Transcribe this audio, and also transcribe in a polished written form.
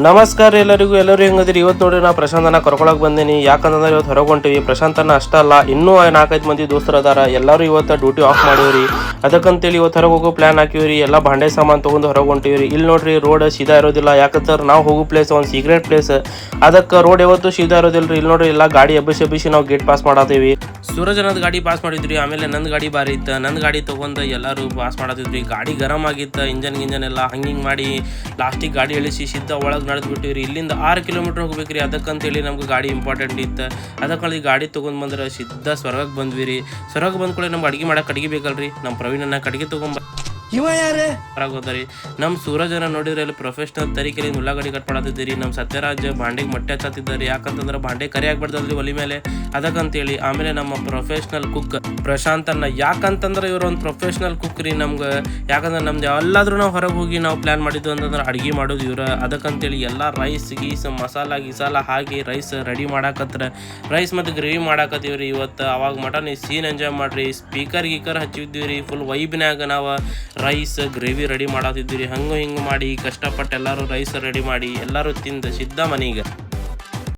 ನಮಸ್ಕಾರ ಎಲ್ಲರೂ ಹೆಂಗದಿರಿ. ಇವತ್ತು ನೋಡ್ರಿ ನಾ ಪ್ರಶಾಂತನ ಕರ್ಕೊಳಕ್ ಬಂದೇನಿ. ಯಾಕಂತಂದ್ರೆ ಇವತ್ತು ಹೊರಗೆ ಹೊಂಟಿವಿ. ಪ್ರಶಾಂತನ ಅಷ್ಟ ಅಲ್ಲ, ಇನ್ನೂ 4-5 ಮಂದಿ ದೋಸ್ತರು ಅದಾರ. ಎಲ್ಲರೂ ಇವತ್ತು ಡ್ಯೂಟಿ ಆಫ್ ಮಾಡಿವ್ರಿ. ಅದಕ್ಕಂತೇಳಿ ಇವತ್ತು ಹೊರಗೆ ಹೋಗೋ ಪ್ಲಾನ್ ಹಾಕಿವ್ರಿ. ಎಲ್ಲ ಭಾಂಡೆ ಸಾಮಾನು ತೊಗೊಂಡು ಹೊರಗೆ ಹೊಂಟಿವ್ರಿ. ಇಲ್ಲಿ ನೋಡ್ರಿ ರೋಡ್ ಸೀದಾ ಇರೋದಿಲ್ಲ. ಯಾಕಂದ್ರೆ ನಾವು ಹೋಗೋ ಪ್ಲೇಸ್ ಒಂದು ಸೀಕ್ರೆಟ್ ಪ್ಲೇಸ್. ಅದಕ್ಕೆ ರೋಡ್ ಯಾವತ್ತು ಸೀದಾ ಇರೋದಿಲ್ರಿ. ಇಲ್ಲಿ ನೋಡ್ರಿ ಎಲ್ಲ ಗಾಡಿ ಎಬ್ಬಿಸಿ ನಾವು ಗೇಟ್ ಪಾಸ್ ಮಾಡತ್ತೀವಿ. ಸೂರಜನದ ಗಾಡಿ ಪಾಸ್ ಮಾಡಿದ್ರಿ. ಆಮೇಲೆ ನಂದು ಗಾಡಿ ಬಾರಿ ಇತ್ತು. ನಂದು ಗಾಡಿ ತೊಗೊಂಡು ಎಲ್ಲರೂ ಪಾಸ್ ಮಾಡತ್ತಿದ್ವಿ. ಗಾಡಿ ಗರಮ್ ಆಗಿತ್ತು. ಇಂಜನ್ ಎಲ್ಲ ಹಂಗಿಂಗ್ ಮಾಡಿ ಲಾಸ್ಟಿಗೆ ಗಾಡಿ ಇಳಿಸಿ ಸಿದ್ದ ಒಳಗೆ ನಡೆದು ಬಿಟ್ಟಿವ್ರಿ. ಇಲ್ಲಿಂದ 6 ಕಿಲೋಮೀಟರ್ ಹೋಗ್ಬೇಕ್ರಿ. ಅದಕ್ಕಂತೇಳಿ ನಮ್ಗೆ ಗಾಡಿ ಇಂಪಾರ್ಟೆಂಟ್ ಇತ್ತು. ಅದಕ್ಕೆ ಗಾಡಿ ತೊಗೊಂಡು ಬಂದ್ರೆ ಸಿದ್ದ ಸ್ವರ್ಗಕ್ಕೆ ಬಂದ್ವಿ ರೀ. ಸ್ವರ್ಗಕ್ಕೆ ಬಂದ ಕೂಡ ನಮ್ಗೆ ಅಡುಗೆ ಮಾಡಕ್ಕೆ ಅಡುಗೆ ಬೇಕಲ್ರಿ. ನಮ್ಮ ಪ್ರವೀಣನ್ನ ಕಡೆಗೆ ಹೊರಗೋದ್ರಿ. ನಮ್ಮ ಸೂರಜನ ನೋಡಿದ್ರೆ ಅಲ್ಲಿ ಪ್ರೊಫೆಷನಲ್ ತರೀಕೆಲಿ ಉಳ್ಳಾಗಡ್ಡಿ ಕಟ್ ಮಾಡತ್ತಿದ್ದೀರಿ. ನಮ್ಮ ಸತ್ಯರಾಜ್ ಭಾಂಡೆಗೆ ಮೊಟ್ಟೆ ಹಚ್ಚತ್ತಿದ್ದಾರೆ. ಯಾಕಂತಂದ್ರೆ ಭಾಂಡೆ ಕರಿ ಆಗ್ಬಾರ್ದಲ್ರಿ ಒಲಿ ಮೇಲೆ, ಅದಕ್ಕಂತೇಳಿ. ಆಮೇಲೆ ನಮ್ಮ ಪ್ರೊಫೆಷನಲ್ ಕುಕ್ ಪ್ರಶಾಂತನ್ನ, ಯಾಕಂತಂದ್ರೆ ಇವರು ಒಂದು ಪ್ರೊಫೆಷನಲ್ ಕುಕ್ ರೀ ನಮ್ಗೆ. ಯಾಕಂದ್ರೆ ನಮ್ದು ಎಲ್ಲಾದ್ರೂ ನಾವು ಹೊರಗೆ ಹೋಗಿ ನಾವು ಪ್ಲಾನ್ ಮಾಡಿದ್ದು ಅಂತಂದ್ರೆ ಅಡುಗೆ ಮಾಡೋದು ಇವ್ರು. ಅದಕ್ಕಂತೇಳಿ ಎಲ್ಲ ರೈಸ್ ಗೀಸ್ ಮಸಾಲ ಹಾಕಿ ರೈಸ್ ರೆಡಿ ಮಾಡಾಕತ್ರ. ರೈಸ್ ಮತ್ತು ಗ್ರೇವಿ ಮಾಡಾಕತ್ತೀವ್ರಿ ಇವತ್ತು. ಅವಾಗ ಮಟನ್ ಸೀನ್ ಎಂಜಾಯ್ ಮಾಡ್ರಿ. ಸ್ಪೀಕರ್ ಹಚ್ಚಿದ್ದೀವಿ. ಫುಲ್ ವೈಬ್ನಾಗ ನಾವು ರೈಸ್ ಗ್ರೇವಿ ರೆಡಿ ಮಾಡತ್ತಿದ್ದೀವಿ. ಹಂಗೆ ಹಿಂಗೆ ಮಾಡಿ ಕಷ್ಟಪಟ್ಟು ಎಲ್ಲರೂ ರೈಸ್ ರೆಡಿ ಮಾಡಿ ಎಲ್ಲರೂ ತಿಂದು ಸಿದ್ಧ ಮನೆಗೆ.